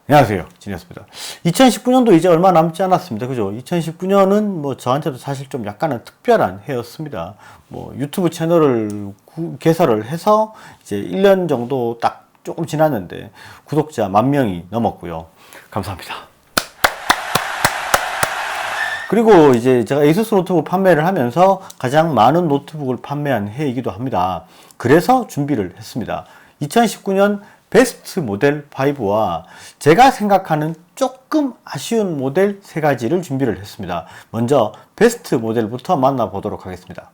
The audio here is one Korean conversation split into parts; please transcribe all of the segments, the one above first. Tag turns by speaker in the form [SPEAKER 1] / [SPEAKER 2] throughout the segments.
[SPEAKER 1] 안녕하세요. 진이었습니다. 2019년도 이제 얼마 남지 않았습니다. 그죠? 2019년은 뭐 저한테도 사실 좀 약간은 특별한 해였습니다. 뭐 유튜브 채널을 개설을 해서 이제 1년 정도 딱 조금 지났는데 구독자 10,000명이 넘었고요. 감사합니다. 그리고 이제 제가 에이수스 노트북 판매를 하면서 가장 많은 노트북을 판매한 해이기도 합니다. 그래서 준비를 했습니다. 2019년 베스트 모델 5와 제가 생각하는 조금 아쉬운 모델 3가지를 준비를 했습니다. 먼저 베스트 모델부터 만나보도록 하겠습니다.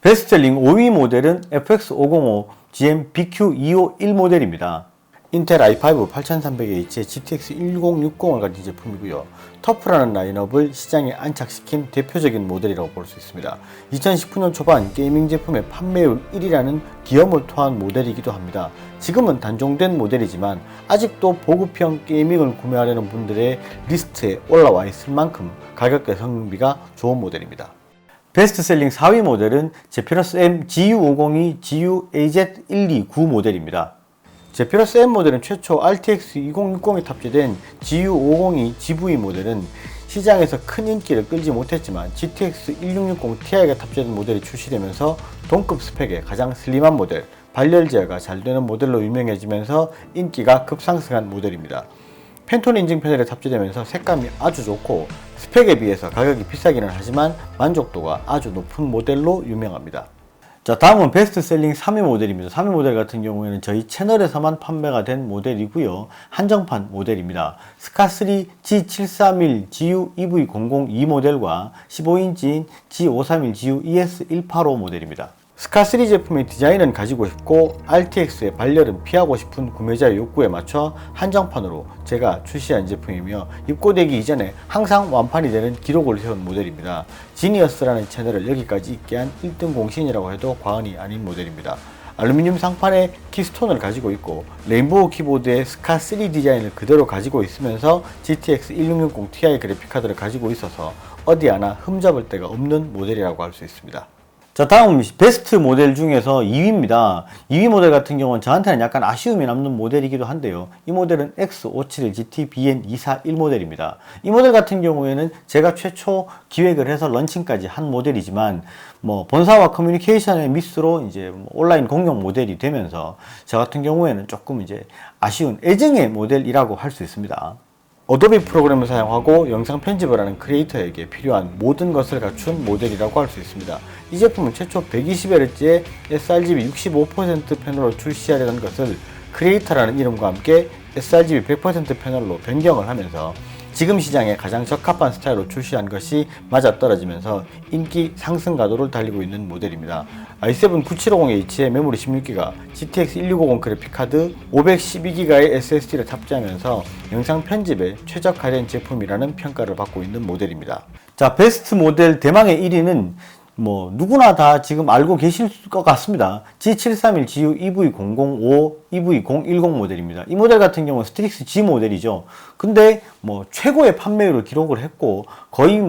[SPEAKER 1] 베스트셀링 5위 모델은 FX505 GM BQ251 모델입니다. 인텔 i5 8300H의 GTX 1060을 가진 제품이고요. 터프라는 라인업을 시장에 안착시킨 대표적인 모델이라고 볼 수 있습니다. 2019년 초반 게이밍 제품의 판매율 1위라는 기염을 토한 모델이기도 합니다. 지금은 단종된 모델이지만 아직도 보급형 게이밍을 구매하려는 분들의 리스트에 올라와 있을 만큼 가격대 성능비가 좋은 모델입니다. 베스트셀링 4위 모델은 제피러스 M GU502 GU-AZ129 모델입니다. 제피러스 M 모델은 최초 RTX 2060에 탑재된 GU502 GV 모델은 시장에서 큰 인기를 끌지 못했지만 GTX 1660 Ti가 탑재된 모델이 출시되면서 동급 스펙의 가장 슬림한 모델, 발열 제어가 잘 되는 모델로 유명해지면서 인기가 급상승한 모델입니다. 펜톤 인증 패널에 탑재되면서 색감이 아주 좋고 스펙에 비해서 가격이 비싸기는 하지만 만족도가 아주 높은 모델로 유명합니다. 자, 다음은 베스트셀링 3위 모델입니다. 3위 모델 같은 경우에는 저희 채널에서만 판매가 된 모델이고요. 한정판 모델입니다. 스카3 G731 GU EV002 모델과 15인치인 G531 GU ES185 모델입니다. 스카3 제품의 디자인은 가지고 싶고 RTX의 발열은 피하고 싶은 구매자의 욕구에 맞춰 한정판으로 제가 출시한 제품이며 입고되기 이전에 항상 완판이 되는 기록을 세운 모델입니다. 지니어스라는 채널을 여기까지 있게 한 1등 공신이라고 해도 과언이 아닌 모델입니다. 알루미늄 상판에 키스톤을 가지고 있고 레인보우 키보드의 스카3 디자인을 그대로 가지고 있으면서 GTX 1660 Ti 그래픽카드를 가지고 있어서 어디 하나 흠잡을 데가 없는 모델이라고 할 수 있습니다. 자, 다음 베스트 모델 중에서 2위입니다. 2위 모델 같은 경우는 저한테는 약간 아쉬움이 남는 모델이기도 한데요. 이 모델은 X571GT BN241 모델입니다. 이 모델 같은 경우에는 제가 최초 기획을 해서 런칭까지 한 모델이지만 본사와 커뮤니케이션의 미스로 이제 온라인 공용 모델이 되면서 저 같은 경우에는 조금 이제 아쉬운 애증의 모델이라고 할 수 있습니다. 어도비 프로그램을 사용하고 영상 편집을 하는 크리에이터에게 필요한 모든 것을 갖춘 모델이라고 할 수 있습니다. 이 제품은 최초 120Hz의 sRGB 65% 패널로 출시하려는 것을 크리에이터라는 이름과 함께 sRGB 100% 패널로 변경을 하면서 지금 시장에 가장 적합한 스타일로 출시한 것이 맞아떨어지면서 인기 상승 가도를 달리고 있는 모델입니다. i7 9750H의 메모리 16GB, GTX 1650 그래픽카드, 512GB의 SSD를 탑재하면서 영상 편집에 최적화된 제품이라는 평가를 받고 있는 모델입니다. 자, 베스트 모델 대망의 1위는 누구나 다 지금 알고 계실 것 같습니다. G731 GU EV005, EV010 모델입니다. 이 모델 같은 경우는 스트릭스 G 모델이죠. 근데 최고의 판매율을 기록을 했고 거의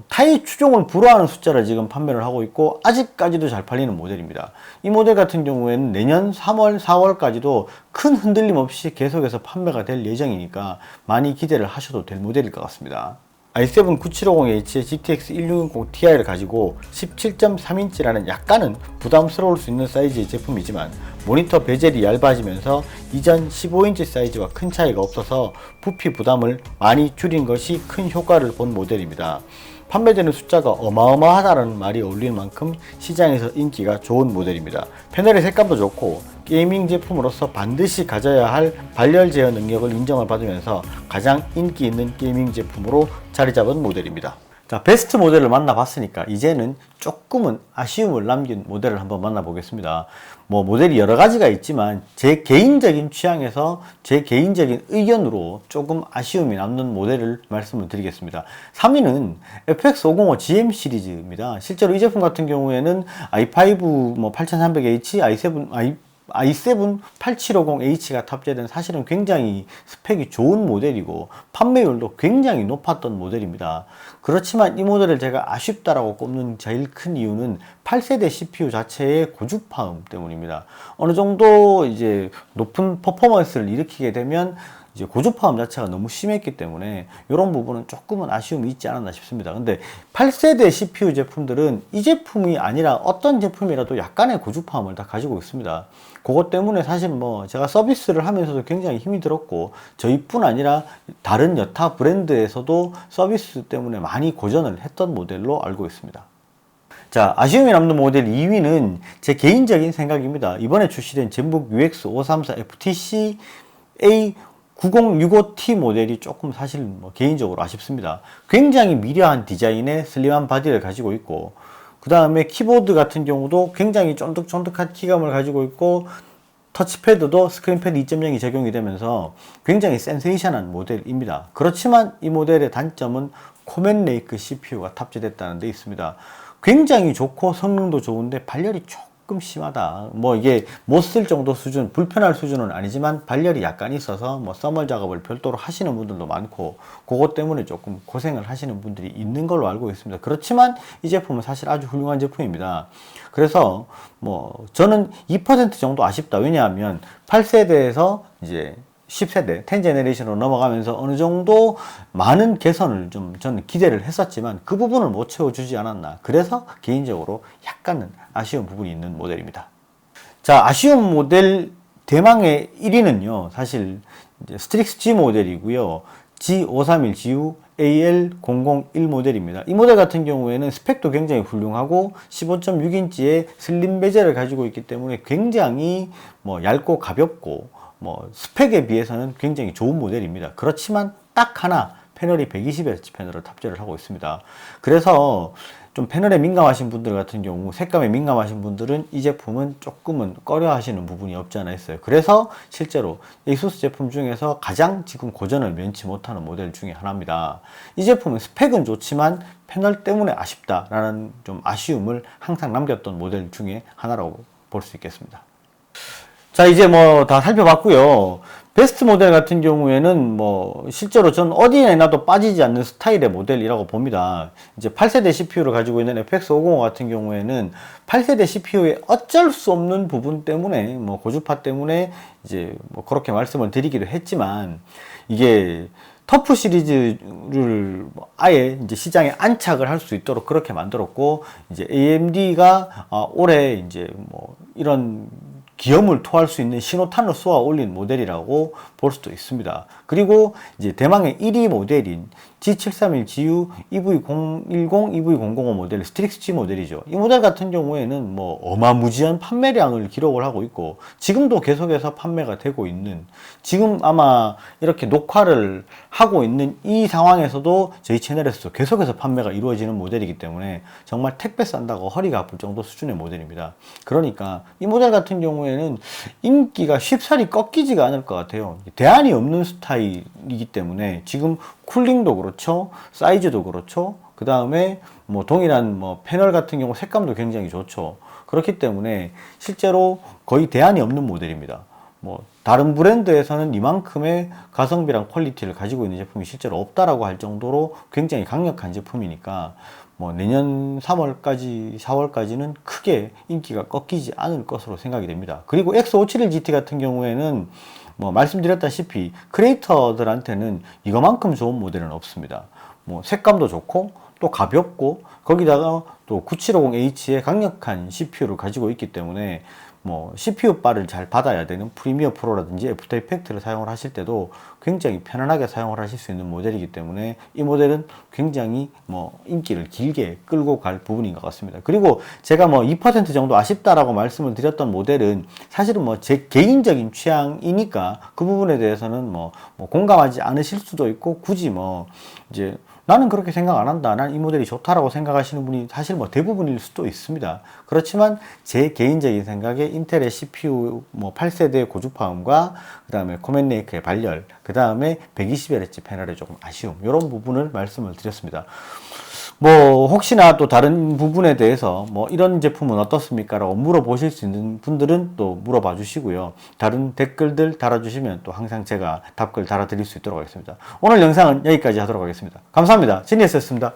[SPEAKER 1] 타이 추종을 불허하는 숫자를 지금 판매를 하고 있고 아직까지도 잘 팔리는 모델입니다. 이 모델 같은 경우에는 내년 3월, 4월까지도 큰 흔들림 없이 계속해서 판매가 될 예정이니까 많이 기대를 하셔도 될 모델일 것 같습니다. i7 9750H의 GTX 1660 Ti를 가지고 17.3인치라는 약간은 부담스러울 수 있는 사이즈의 제품이지만 모니터 베젤이 얇아지면서 이전 15인치 사이즈와 큰 차이가 없어서 부피 부담을 많이 줄인 것이 큰 효과를 본 모델입니다. 판매되는 숫자가 어마어마하다는 말이 어울리는 만큼 시장에서 인기가 좋은 모델입니다. 패널의 색감도 좋고 게이밍 제품으로서 반드시 가져야 할 발열 제어 능력을 인정을 받으면서 가장 인기 있는 게이밍 제품으로 자리 잡은 모델입니다. 자, 베스트 모델을 만나봤으니까 이제는 조금은 아쉬움을 남긴 모델을 한번 만나보겠습니다. 모델이 여러 가지가 있지만 제 개인적인 취향에서 제 개인적인 의견으로 조금 아쉬움이 남는 모델을 말씀을 드리겠습니다. 3위는 FX505 GM 시리즈입니다. 실제로 이 제품 같은 경우에는 i5 8300H, i7 i7 8750H가 탑재된 사실은 굉장히 스펙이 좋은 모델이고 판매율도 굉장히 높았던 모델입니다. 그렇지만 이 모델을 제가 아쉽다라고 꼽는 제일 큰 이유는 8세대 CPU 자체의 고주파음 때문입니다. 어느 정도 이제 높은 퍼포먼스를 일으키게 되면 이제 고주파음 자체가 너무 심했기 때문에 이런 부분은 조금은 아쉬움이 있지 않았나 싶습니다. 근데 8세대 CPU 제품들은 이 제품이 아니라 어떤 제품이라도 약간의 고주파음을 다 가지고 있습니다. 그것 때문에 사실 뭐 제가 서비스를 하면서도 굉장히 힘이 들었고 저희뿐 아니라 다른 여타 브랜드에서도 서비스 때문에 많이 고전을 했던 모델로 알고 있습니다. 자, 아쉬움이 남는 모델 2위는 제 개인적인 생각입니다. 이번에 출시된 젠북 UX534 FTC A9065T 모델이 조금 사실 뭐 개인적으로 아쉽습니다. 굉장히 미려한 디자인의 슬림한 바디를 가지고 있고 그 다음에 키보드 같은 경우도 굉장히 쫀득쫀득한 키감을 가지고 있고 터치패드도 스크린패드 2.0이 적용이 되면서 굉장히 센세이션한 모델입니다. 그렇지만 이 모델의 단점은 코멘레이크 CPU가 탑재됐다는 데 있습니다. 굉장히 좋고 성능도 좋은데 발열이 조금 심하다. 뭐 이게 못 쓸 정도 수준, 불편할 수준은 아니지만 발열이 약간 있어서 뭐 써멀 작업을 별도로 하시는 분들도 많고 그것 때문에 조금 고생을 하시는 분들이 있는 걸로 알고 있습니다. 그렇지만 이 제품은 사실 아주 훌륭한 제품입니다. 그래서 뭐 저는 2% 정도 아쉽다. 왜냐하면 8세대에서 이제 10세대, 10제너레이션으로 넘어가면서 어느 정도 많은 개선을 좀 저는 기대를 했었지만 그 부분을 못 채워주지 않았나. 그래서 개인적으로 약간은 아쉬운 부분이 있는 모델입니다. 자, 아쉬운 모델 대망의 1위는요, 사실 이제 스트릭스 G 모델이고요. G531 GU AL001 모델입니다. 이 모델 같은 경우에는 스펙도 굉장히 훌륭하고 15.6인치의 슬림 베젤을 가지고 있기 때문에 굉장히 뭐 얇고 가볍고 뭐 스펙에 비해서는 굉장히 좋은 모델입니다. 그렇지만 딱 하나 패널이 120Hz 패널을 탑재를 하고 있습니다. 그래서 좀 패널에 민감하신 분들 같은 경우, 색감에 민감하신 분들은 이 제품은 조금은 꺼려 하시는 부분이 없지 않아 있어요. 그래서 실제로 ASUS 제품 중에서 가장 지금 고전을 면치 못하는 모델 중에 하나입니다. 이 제품은 스펙은 좋지만 패널 때문에 아쉽다라는 좀 아쉬움을 항상 남겼던 모델 중에 하나라고 볼 수 있겠습니다. 자, 이제 뭐 다 살펴봤고요. 베스트 모델 같은 경우에는 뭐 실제로 전 어디에 놔도 빠지지 않는 스타일의 모델이라고 봅니다. 이제 8세대 CPU를 가지고 있는 FX505 같은 경우에는 8세대 CPU의 어쩔 수 없는 부분 때문에 뭐 고주파 때문에 이제 뭐 그렇게 말씀을 드리기도 했지만 이게 터프 시리즈를 아예 이제 시장에 안착을 할 수 있도록 그렇게 만들었고 이제 AMD가 올해 이제 뭐 이런 기염을 토할 수 있는 신호탄을 쏘아 올린 모델이라고 볼 수도 있습니다. 그리고 이제 대망의 1위 모델인 G731GU EV010, EV005 모델 스트릭스 G 모델이죠. 이 모델 같은 경우에는 뭐 어마무지한 판매량을 기록을 하고 있고 지금도 계속해서 판매가 되고 있는, 지금 아마 이렇게 녹화를 하고 있는 이 상황에서도 저희 채널에서도 계속해서 판매가 이루어지는 모델이기 때문에 정말 택배 싼다고 허리가 아플 정도 수준의 모델입니다. 그러니까 이 모델 같은 경우에는 인기가 쉽사리 꺾이지가 않을 것 같아요. 대안이 없는 스타일이기 때문에 지금 쿨링도 그렇죠, 사이즈도 그렇죠, 그 다음에 뭐 동일한 뭐 패널 같은 경우 색감도 굉장히 좋죠. 그렇기 때문에 실제로 거의 대안이 없는 모델입니다. 뭐 다른 브랜드에서는 이만큼의 가성비랑 퀄리티를 가지고 있는 제품이 실제로 없다라고 할 정도로 굉장히 강력한 제품이니까 뭐 내년 3월까지 4월까지는 크게 인기가 꺾이지 않을 것으로 생각이 됩니다. 그리고 X571GT 같은 경우에는 뭐 말씀드렸다시피 크리에이터들한테는 이거만큼 좋은 모델은 없습니다. 뭐 색감도 좋고 또 가볍고 거기다가 또 9750H의 강력한 CPU를 가지고 있기 때문에 뭐 CPU 바를 잘 받아야 되는 프리미어 프로라든지 애프터 이펙트를 사용을 하실 때도 굉장히 편안하게 사용을 하실 수 있는 모델이기 때문에 이 모델은 굉장히 뭐 인기를 길게 끌고 갈 부분인 것 같습니다. 그리고 제가 뭐 2% 정도 아쉽다라고 말씀을 드렸던 모델은 사실은 뭐 제 개인적인 취향이니까 그 부분에 대해서는 뭐 공감하지 않으실 수도 있고 굳이 뭐 이제 나는 그렇게 생각 안 한다, 난 이 모델이 좋다라고 생각하시는 분이 사실 뭐 대부분일 수도 있습니다. 그렇지만 제 개인적인 생각에 인텔의 CPU 뭐 8세대의 고주파음과 그 다음에 코멘레이크의 발열, 그 다음에 120Hz 패널의 조금 아쉬움, 이런 부분을 말씀을 드렸습니다. 뭐 혹시나 또 다른 부분에 대해서 뭐 이런 제품은 어떻습니까? 라고 물어보실 수 있는 분들은 또 물어봐 주시고요. 다른 댓글들 달아주시면 또 항상 제가 답글 달아드릴 수 있도록 하겠습니다. 오늘 영상은 여기까지 하도록 하겠습니다. 감사합니다. 지니어스였습니다.